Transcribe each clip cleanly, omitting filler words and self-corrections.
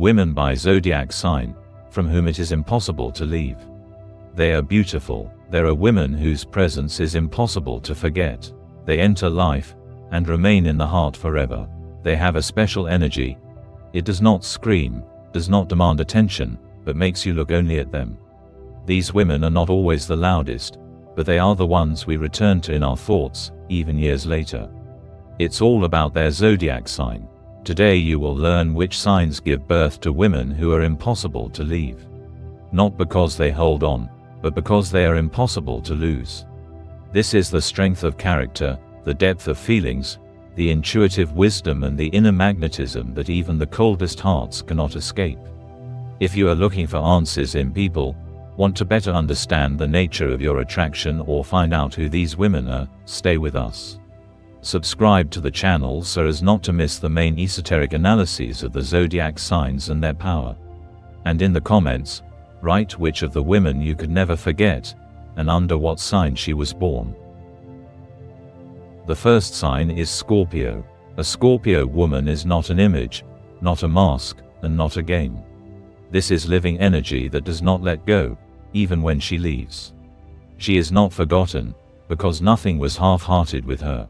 Women by zodiac sign, from whom it is impossible to leave. They are beautiful. There are women whose presence is impossible to forget. They enter life and remain in the heart forever. They have a special energy. It does not scream, does not demand attention, but makes you look only at them. These women are not always the loudest, but they are the ones we return to in our thoughts, even years later. It's all about their zodiac sign. Today you will learn which signs give birth to women who are impossible to leave. Not because they hold on, but because they are impossible to lose. This is the strength of character, the depth of feelings, the intuitive wisdom and the inner magnetism that even the coldest hearts cannot escape. If you are looking for answers in people, want to better understand the nature of your attraction or find out who these women are, stay with us. Subscribe to the channel so as not to miss the main esoteric analyses of the zodiac signs and their power. And in the comments, write which of the women you could never forget, and under what sign she was born. The first sign is Scorpio. A Scorpio woman is not an image, not a mask, and not a game. This is living energy that does not let go, even when she leaves. She is not forgotten, because nothing was half-hearted with her.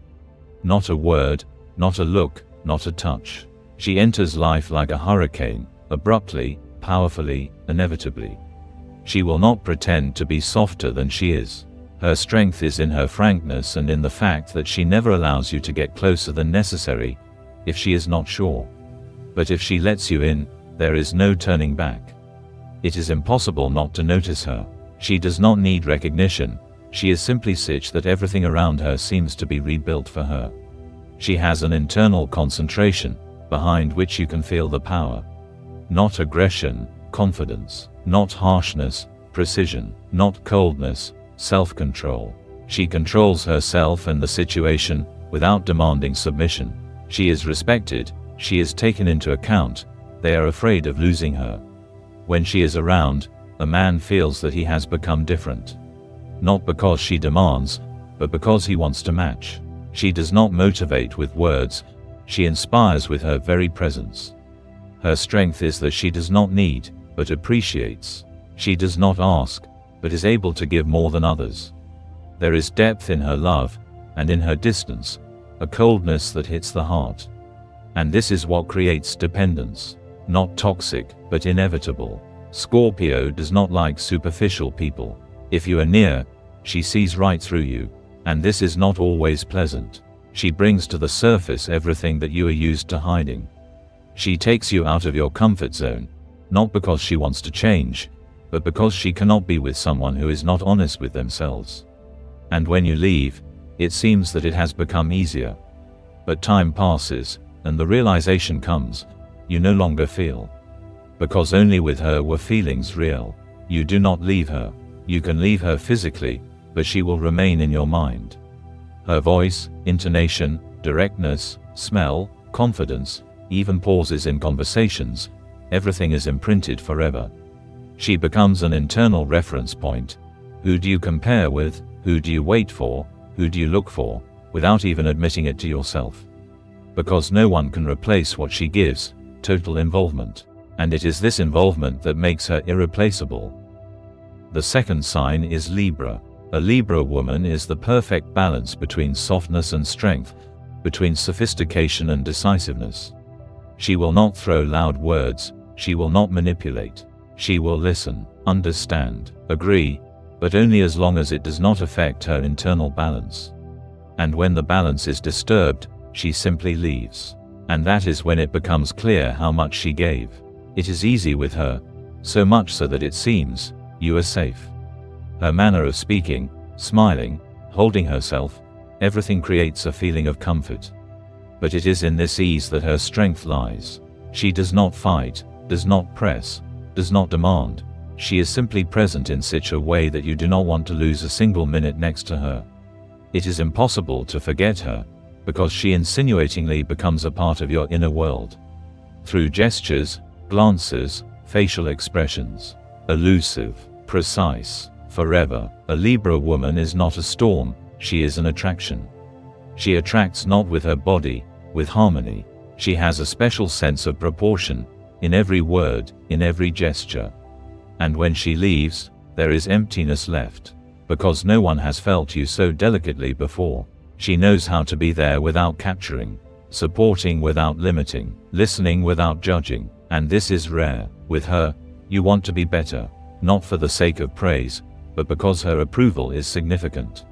Not a word, not a look, not a touch. She enters life like a hurricane, abruptly, powerfully, inevitably. She will not pretend to be softer than she is. Her strength is in her frankness and in the fact that she never allows you to get closer than necessary, if she is not sure. But if she lets you in, there is no turning back. It is impossible not to notice her. She does not need recognition. She is simply such that everything around her seems to be rebuilt for her. She has an internal concentration, behind which you can feel the power. Not aggression, confidence. Not harshness, precision. Not coldness, self-control. She controls herself and the situation, without demanding submission. She is respected, she is taken into account. They are afraid of losing her. When she is around, a man feels that he has become different. Not because she demands, but because he wants to match. She does not motivate with words, she inspires with her very presence. Her strength is that she does not need, but appreciates. She does not ask, but is able to give more than others. There is depth in her love, and in her distance, a coldness that hits the heart. And this is what creates dependence. Not toxic, but inevitable. Scorpio does not like superficial people. If you are near, she sees right through you, and this is not always pleasant. She brings to the surface everything that you are used to hiding. She takes you out of your comfort zone, not because she wants to change, but because she cannot be with someone who is not honest with themselves. And when you leave, it seems that it has become easier. But time passes, and the realization comes, you no longer feel. Because only with her were feelings real. You do not leave her. You can leave her physically, but she will remain in your mind. Her voice, intonation, directness, smell, confidence, even pauses in conversations, everything is imprinted forever. She becomes an internal reference point. Who do you compare with? Who do you wait for? Who do you look for? Without even admitting it to yourself. Because no one can replace what she gives, total involvement. And it is this involvement that makes her irreplaceable. The second sign is Libra. A Libra woman is the perfect balance between softness and strength, between sophistication and decisiveness. She will not throw loud words, she will not manipulate. She will listen, understand, agree, but only as long as it does not affect her internal balance. And when the balance is disturbed, she simply leaves. And that is when it becomes clear how much she gave. It is easy with her, so much so that it seems, you are safe. Her manner of speaking, smiling, holding herself, everything creates a feeling of comfort. But it is in this ease that her strength lies. She does not fight, does not press, does not demand. She is simply present in such a way that you do not want to lose a single minute next to her. It is impossible to forget her, because she insinuatingly becomes a part of your inner world. Through gestures, glances, facial expressions. Elusive, precise, forever. A Libra woman is not a storm, she is an attraction. She attracts not with her body, with harmony. She has a special sense of proportion, in every word, in every gesture. And when she leaves, there is emptiness left. Because no one has felt you so delicately before. She knows how to be there without capturing, supporting without limiting, listening without judging, and this is rare. With her, you want to be better, not for the sake of praise, but because her approval is significant.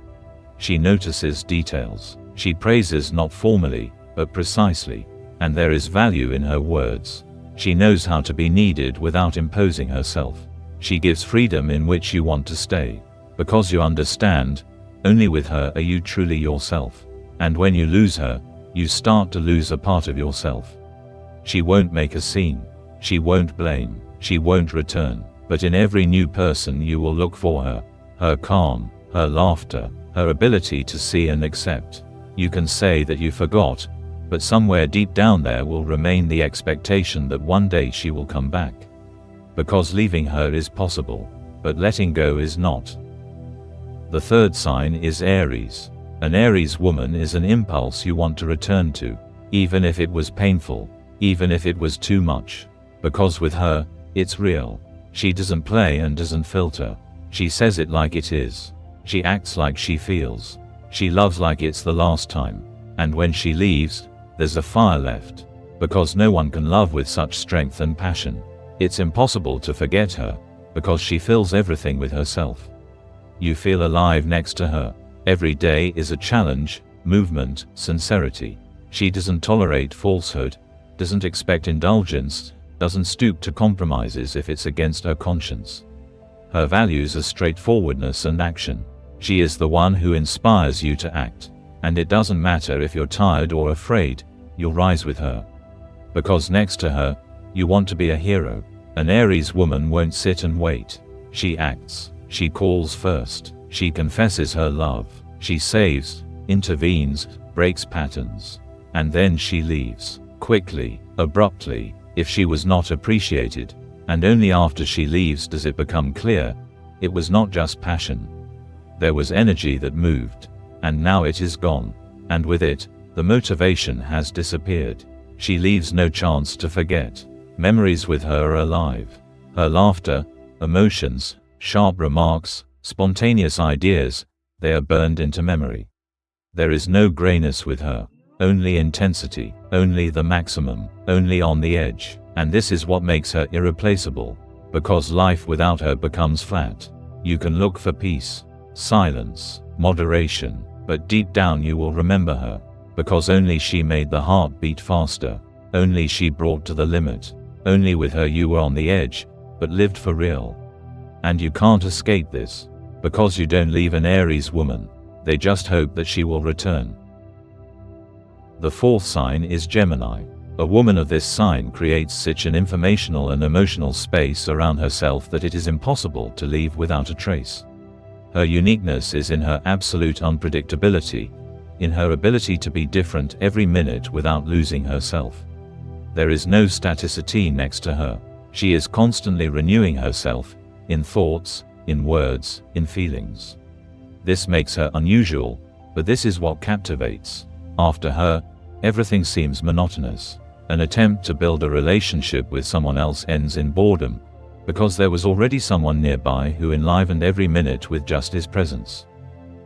She notices details. She praises not formally, but precisely, and there is value in her words. She knows how to be needed without imposing herself. She gives freedom in which you want to stay. Because you understand, only with her are you truly yourself. And when you lose her, you start to lose a part of yourself. She won't make a scene. She won't blame. She won't return. But in every new person you will look for her. Her calm, her laughter, her ability to see and accept. You can say that you forgot, but somewhere deep down there will remain the expectation that one day she will come back. Because leaving her is possible, but letting go is not. The third sign is Aries. An Aries woman is an impulse you want to return to, even if it was painful, even if it was too much. Because with her, it's real. She doesn't play and doesn't filter. She says it like it is. She acts like she feels. She loves like it's the last time. And when she leaves, there's a fire left. Because no one can love with such strength and passion. It's impossible to forget her, because she fills everything with herself. You feel alive next to her. Every day is a challenge, movement, sincerity. She doesn't tolerate falsehood, doesn't expect indulgence, doesn't stoop to compromises if it's against her conscience. Her values are straightforwardness and action. She is the one who inspires you to act. And it doesn't matter if you're tired or afraid, you'll rise with her. Because next to her, you want to be a hero. An Aries woman won't sit and wait. She acts. She calls first. She confesses her love. She saves, intervenes, breaks patterns. And then she leaves. Quickly, abruptly, if she was not appreciated. And only after she leaves does it become clear, it was not just passion. There was energy that moved. And now it is gone. And with it, the motivation has disappeared. She leaves no chance to forget. Memories with her are alive. Her laughter, emotions, sharp remarks, spontaneous ideas, they are burned into memory. There is no grayness with her. Only intensity, only the maximum, only on the edge. And this is what makes her irreplaceable. Because life without her becomes flat. You can look for peace, silence, moderation, but deep down you will remember her. Because only she made the heart beat faster. Only she brought to the limit. Only with her you were on the edge, but lived for real. And you can't escape this. Because you don't leave an Aries woman. They just hope that she will return. The fourth sign is Gemini. A woman of this sign creates such an informational and emotional space around herself that it is impossible to leave without a trace. Her uniqueness is in her absolute unpredictability, in her ability to be different every minute without losing herself. There is no staticity next to her. She is constantly renewing herself, in thoughts, in words, in feelings. This makes her unusual, but this is what captivates. After her, everything seems monotonous. An attempt to build a relationship with someone else ends in boredom, because there was already someone nearby who enlivened every minute with just his presence.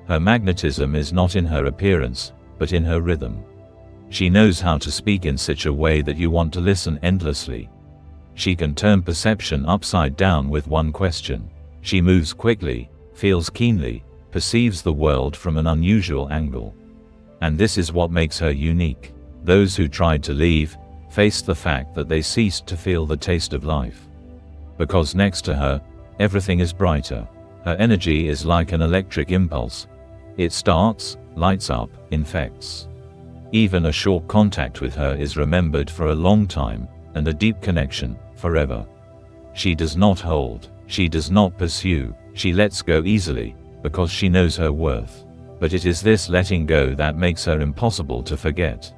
Her magnetism is not in her appearance, but in her rhythm. She knows how to speak in such a way that you want to listen endlessly. She can turn perception upside down with one question. She moves quickly, feels keenly, perceives the world from an unusual angle. And this is what makes her unique. Those who tried to leave, faced the fact that they ceased to feel the taste of life. Because next to her, everything is brighter. Her energy is like an electric impulse. It starts, lights up, infects. Even a short contact with her is remembered for a long time, and a deep connection, forever. She does not hold, she does not pursue, she lets go easily, because she knows her worth. But it is this letting go that makes her impossible to forget.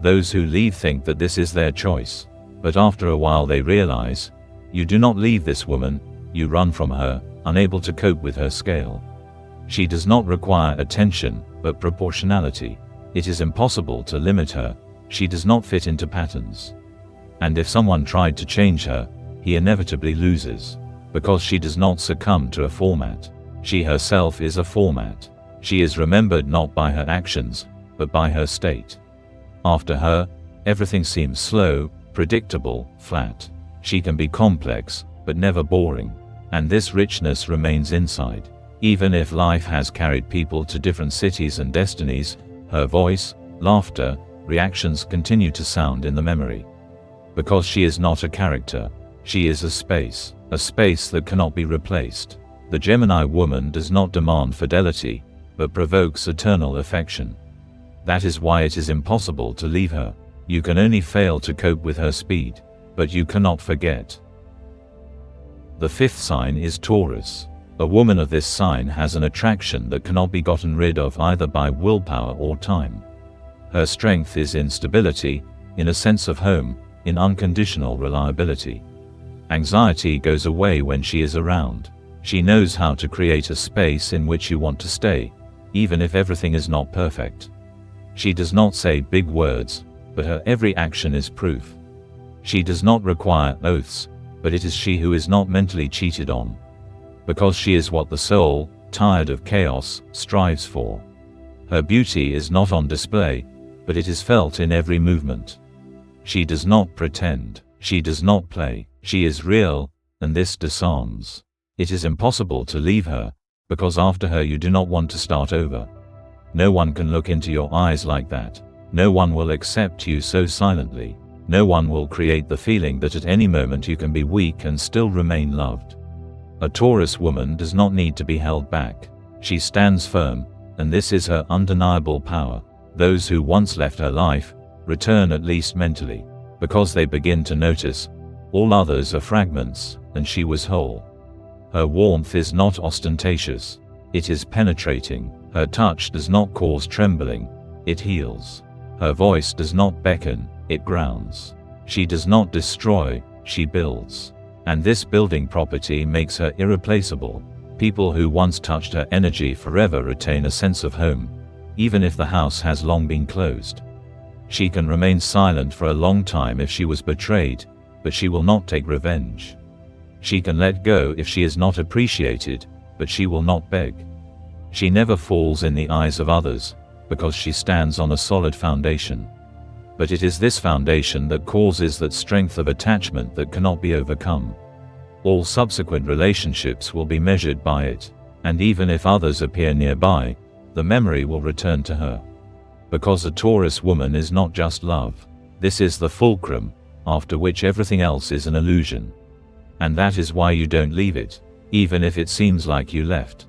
Those who leave think that this is their choice. But after a while they realize, you do not leave this woman, you run from her, unable to cope with her scale. She does not require attention, but proportionality. It is impossible to limit her. She does not fit into patterns. And if someone tried to change her, he inevitably loses. Because she does not succumb to a format. She herself is a format. She is remembered not by her actions, but by her state. After her, everything seems slow, predictable, flat. She can be complex, but never boring. And this richness remains inside. Even if life has carried people to different cities and destinies, her voice, laughter, reactions continue to sound in the memory. Because she is not a character. She is a space that cannot be replaced. The Gemini woman does not demand fidelity, but provokes eternal affection. That is why it is impossible to leave her. You can only fail to cope with her speed, but you cannot forget. The fifth sign is Taurus. A woman of this sign has an attraction that cannot be gotten rid of either by willpower or time. Her strength is in stability, in a sense of home, in unconditional reliability. Anxiety goes away when she is around. She knows how to create a space in which you want to stay, even if everything is not perfect. She does not say big words, but her every action is proof. She does not require oaths, but it is she who is not mentally cheated on. Because she is what the soul, tired of chaos, strives for. Her beauty is not on display, but it is felt in every movement. She does not pretend. She does not play. She is real, and this disarms. It is impossible to leave her, because after her you do not want to start over. No one can look into your eyes like that. No one will accept you so silently. No one will create the feeling that at any moment you can be weak and still remain loved. A Taurus woman does not need to be held back. She stands firm, and this is her undeniable power. Those who once left her life, return at least mentally, because they begin to notice, all others are fragments, and she was whole. Her warmth is not ostentatious. It is penetrating. Her touch does not cause trembling. It heals. Her voice does not beckon. It grounds. She does not destroy. She builds. And this building property makes her irreplaceable. People who once touched her energy forever retain a sense of home, even if the house has long been closed. She can remain silent for a long time if she was betrayed, but she will not take revenge. She can let go if she is not appreciated, but she will not beg. She never falls in the eyes of others, because she stands on a solid foundation. But it is this foundation that causes that strength of attachment that cannot be overcome. All subsequent relationships will be measured by it, and even if others appear nearby, the memory will return to her. Because a Taurus woman is not just love. This is the fulcrum, after which everything else is an illusion. And that is why you don't leave it, even if it seems like you left.